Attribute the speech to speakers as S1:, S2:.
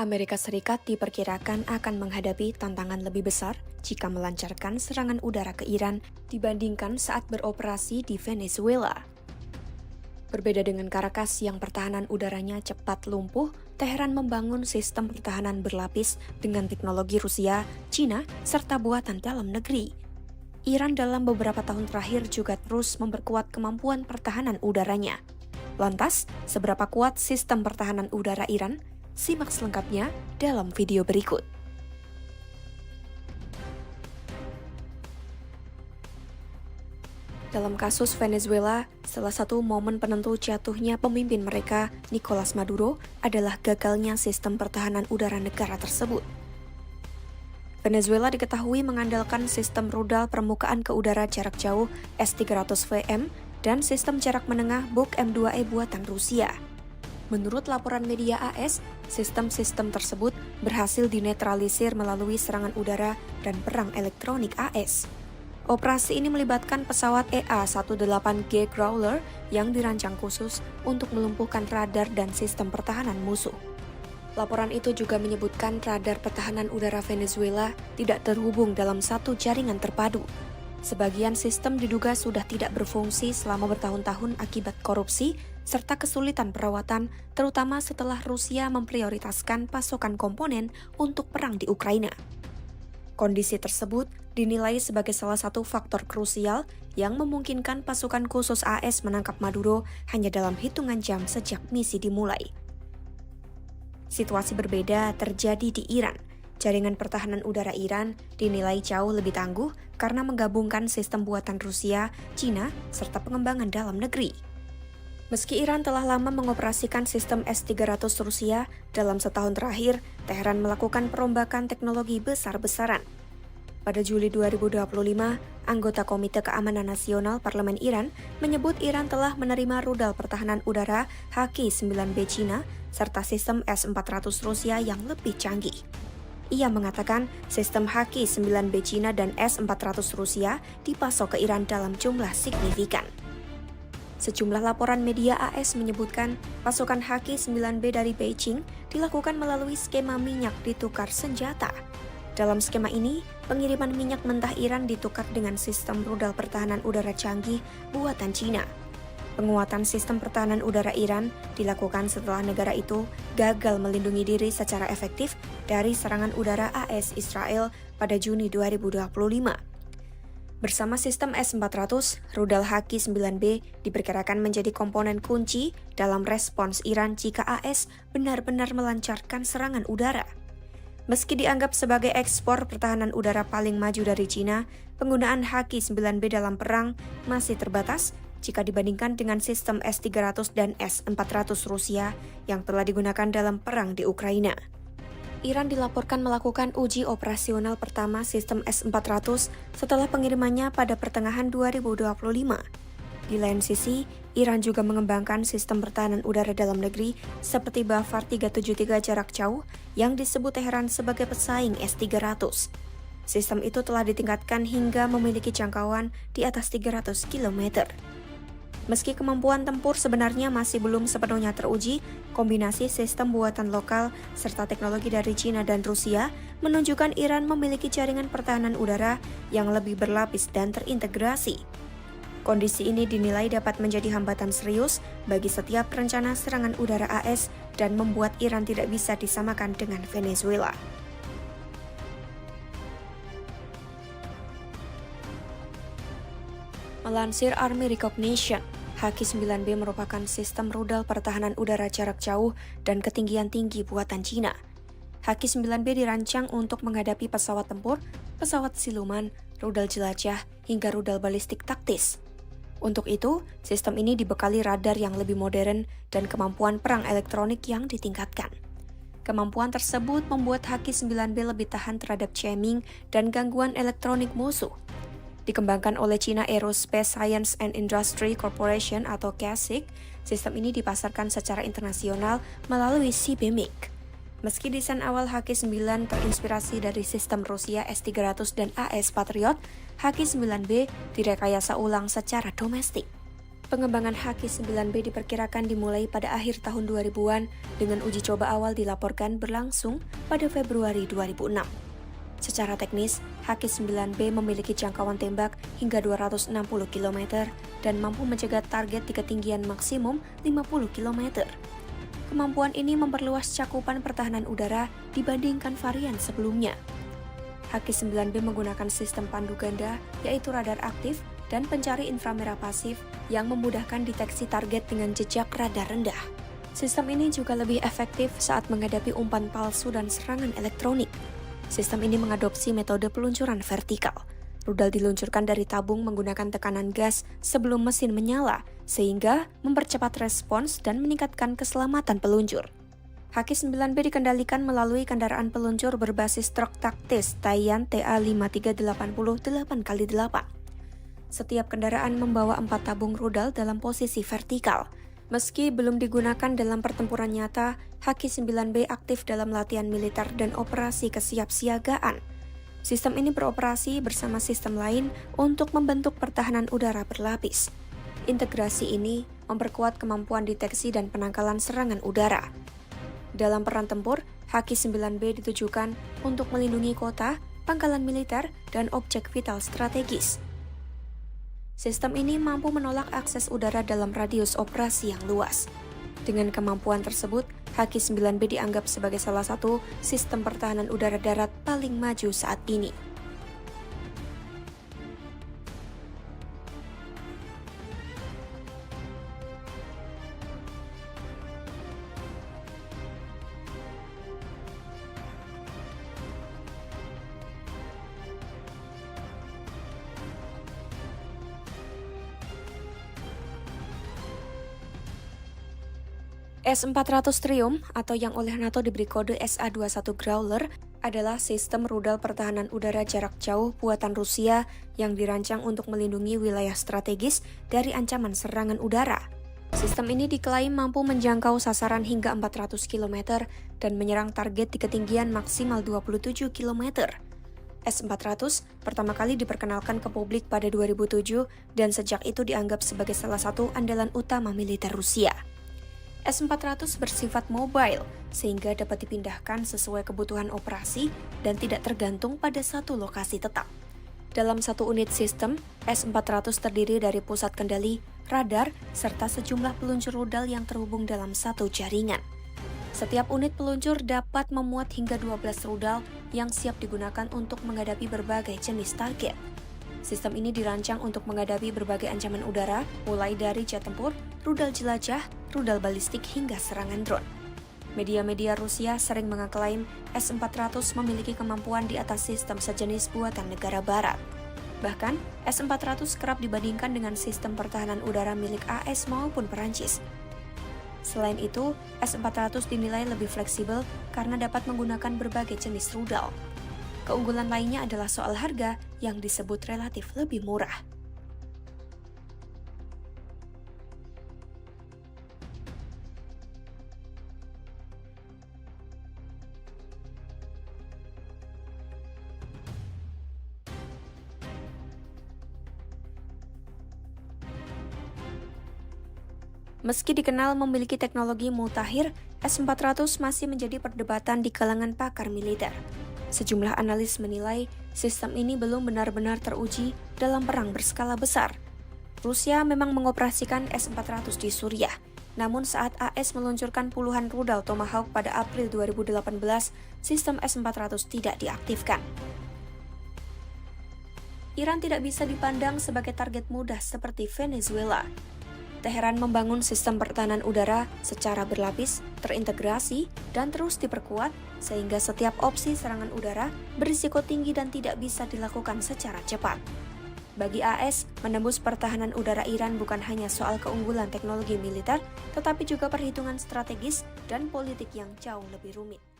S1: Amerika Serikat diperkirakan akan menghadapi tantangan lebih besar jika melancarkan serangan udara ke Iran dibandingkan saat beroperasi di Venezuela. Berbeda dengan Caracas yang pertahanan udaranya cepat lumpuh, Teheran membangun sistem pertahanan berlapis dengan teknologi Rusia, Cina, serta buatan dalam negeri. Iran dalam beberapa tahun terakhir juga terus memperkuat kemampuan pertahanan udaranya. Lantas, seberapa kuat sistem pertahanan udara Iran? Simak selengkapnya dalam video berikut. Dalam kasus Venezuela, salah satu momen penentu jatuhnya pemimpin mereka, Nicolas Maduro, adalah gagalnya sistem pertahanan udara negara tersebut. Venezuela diketahui mengandalkan sistem rudal permukaan ke udara jarak jauh S-300VM dan sistem jarak menengah Buk M2E buatan Rusia. Menurut laporan media AS, sistem-sistem tersebut berhasil dinetralisir melalui serangan udara dan perang elektronik AS. Operasi ini melibatkan pesawat EA-18G Growler yang dirancang khusus untuk melumpuhkan radar dan sistem pertahanan musuh. Laporan itu juga menyebutkan radar pertahanan udara Venezuela tidak terhubung dalam satu jaringan terpadu. Sebagian sistem diduga sudah tidak berfungsi selama bertahun-tahun akibat korupsi serta kesulitan perawatan, terutama setelah Rusia memprioritaskan pasokan komponen untuk perang di Ukraina. Kondisi tersebut dinilai sebagai salah satu faktor krusial yang memungkinkan pasukan khusus AS menangkap Maduro hanya dalam hitungan jam sejak misi dimulai. Situasi berbeda terjadi di Iran. Jaringan pertahanan udara Iran dinilai jauh lebih tangguh karena menggabungkan sistem buatan Rusia, Cina, serta pengembangan dalam negeri. Meski Iran telah lama mengoperasikan sistem S-300 Rusia, dalam setahun terakhir, Teheran melakukan perombakan teknologi besar-besaran. Pada Juli 2025, anggota Komite Keamanan Nasional Parlemen Iran menyebut Iran telah menerima rudal pertahanan udara Haki-9B Cina serta sistem S-400 Rusia yang lebih canggih. Ia mengatakan sistem Haki-9B Cina dan S-400 Rusia dipasok ke Iran dalam jumlah signifikan. Sejumlah laporan media AS menyebutkan pasokan Haki-9B dari Beijing dilakukan melalui skema minyak ditukar senjata. Dalam skema ini, pengiriman minyak mentah Iran ditukar dengan sistem rudal pertahanan udara canggih buatan Cina. Penguatan sistem pertahanan udara Iran dilakukan setelah negara itu gagal melindungi diri secara efektif dari serangan udara AS Israel pada Juni 2025. Bersama sistem S-400, rudal Haki-9B diperkirakan menjadi komponen kunci dalam respons Iran jika AS benar-benar melancarkan serangan udara. Meski dianggap sebagai ekspor pertahanan udara paling maju dari Cina, penggunaan Haki-9B dalam perang masih terbatas jika dibandingkan dengan sistem S-300 dan S-400 Rusia yang telah digunakan dalam perang di Ukraina. Iran dilaporkan melakukan uji operasional pertama sistem S-400 setelah pengirimannya pada pertengahan 2025. Di lain sisi, Iran juga mengembangkan sistem pertahanan udara dalam negeri seperti Bafar 373 jarak jauh yang disebut Teheran sebagai pesaing S-300. Sistem itu telah ditingkatkan hingga memiliki jangkauan di atas 300 km. Meski kemampuan tempur sebenarnya masih belum sepenuhnya teruji, kombinasi sistem buatan lokal serta teknologi dari Cina dan Rusia menunjukkan Iran memiliki jaringan pertahanan udara yang lebih berlapis dan terintegrasi. Kondisi ini dinilai dapat menjadi hambatan serius bagi setiap rencana serangan udara AS dan membuat Iran tidak bisa disamakan dengan Venezuela. Melansir Army Recognition, Haki-9B merupakan sistem rudal pertahanan udara jarak jauh dan ketinggian tinggi buatan Cina. Haki-9B dirancang untuk menghadapi pesawat tempur, pesawat siluman, rudal jelajah, hingga rudal balistik taktis. Untuk itu, sistem ini dibekali radar yang lebih modern dan kemampuan perang elektronik yang ditingkatkan. Kemampuan tersebut membuat Haki-9B lebih tahan terhadap jamming dan gangguan elektronik musuh. Dikembangkan oleh China Aerospace Science and Industry Corporation atau CASIC, sistem ini dipasarkan secara internasional melalui CIBMYC. Meski desain awal Haki-9 terinspirasi dari sistem Rusia S-300 dan AS Patriot, Haki-9B direkayasa ulang secara domestik. Pengembangan Haki-9B diperkirakan dimulai pada akhir tahun 2000-an dengan uji coba awal dilaporkan berlangsung pada Februari 2006. Secara teknis, Haki-9B memiliki jangkauan tembak hingga 260 km dan mampu mencegat target di ketinggian maksimum 50 km. Kemampuan ini memperluas cakupan pertahanan udara dibandingkan varian sebelumnya. Haki-9B menggunakan sistem pandu ganda, yaitu radar aktif dan pencari inframerah pasif yang memudahkan deteksi target dengan jejak radar rendah. Sistem ini juga lebih efektif saat menghadapi umpan palsu dan serangan elektronik. Sistem ini mengadopsi metode peluncuran vertikal. Rudal diluncurkan dari tabung menggunakan tekanan gas sebelum mesin menyala, sehingga mempercepat respons dan meningkatkan keselamatan peluncur. Haki-9B dikendalikan melalui kendaraan peluncur berbasis truk taktis Taiyan TA-5380 8x8. Setiap kendaraan membawa 4 tabung rudal dalam posisi vertikal. Meski belum digunakan dalam pertempuran nyata, Haki-9B aktif dalam latihan militer dan operasi kesiapsiagaan. Sistem ini beroperasi bersama sistem lain untuk membentuk pertahanan udara berlapis. Integrasi ini memperkuat kemampuan deteksi dan penangkalan serangan udara. Dalam peran tempur, Haki-9B ditujukan untuk melindungi kota, pangkalan militer, dan objek vital strategis. Sistem ini mampu menolak akses udara dalam radius operasi yang luas. Dengan kemampuan tersebut, Haki-9B dianggap sebagai salah satu sistem pertahanan udara darat paling maju saat ini. S-400 Triumph atau yang oleh NATO diberi kode SA-21 Growler adalah sistem rudal pertahanan udara jarak jauh buatan Rusia yang dirancang untuk melindungi wilayah strategis dari ancaman serangan udara. Sistem ini diklaim mampu menjangkau sasaran hingga 400 km dan menyerang target di ketinggian maksimal 27 km. S-400 pertama kali diperkenalkan ke publik pada 2007 dan sejak itu dianggap sebagai salah satu andalan utama militer Rusia. S-400 bersifat mobile, sehingga dapat dipindahkan sesuai kebutuhan operasi dan tidak tergantung pada satu lokasi tetap. Dalam satu unit sistem, S-400 terdiri dari pusat kendali, radar, serta sejumlah peluncur rudal yang terhubung dalam satu jaringan. Setiap unit peluncur dapat memuat hingga 12 rudal yang siap digunakan untuk menghadapi berbagai jenis target. Sistem ini dirancang untuk menghadapi berbagai ancaman udara, mulai dari jet tempur, rudal jelajah, rudal balistik hingga serangan drone. Media-media Rusia sering mengeklaim S-400 memiliki kemampuan di atas sistem sejenis buatan negara barat. Bahkan, S-400 kerap dibandingkan dengan sistem pertahanan udara milik AS maupun Perancis. Selain itu, S-400 dinilai lebih fleksibel karena dapat menggunakan berbagai jenis rudal. Keunggulan lainnya adalah soal harga yang disebut relatif lebih murah. Meski dikenal memiliki teknologi mutakhir, S-400 masih menjadi perdebatan di kalangan pakar militer. Sejumlah analis menilai sistem ini belum benar-benar teruji dalam perang berskala besar. Rusia memang mengoperasikan S-400 di Suriah, namun saat AS meluncurkan puluhan rudal Tomahawk pada April 2018, sistem S-400 tidak diaktifkan. Iran tidak bisa dipandang sebagai target mudah seperti Venezuela. Teheran membangun sistem pertahanan udara secara berlapis, terintegrasi, dan terus diperkuat sehingga setiap opsi serangan udara berisiko tinggi dan tidak bisa dilakukan secara cepat. Bagi AS, menembus pertahanan udara Iran bukan hanya soal keunggulan teknologi militer, tetapi juga perhitungan strategis dan politik yang jauh lebih rumit.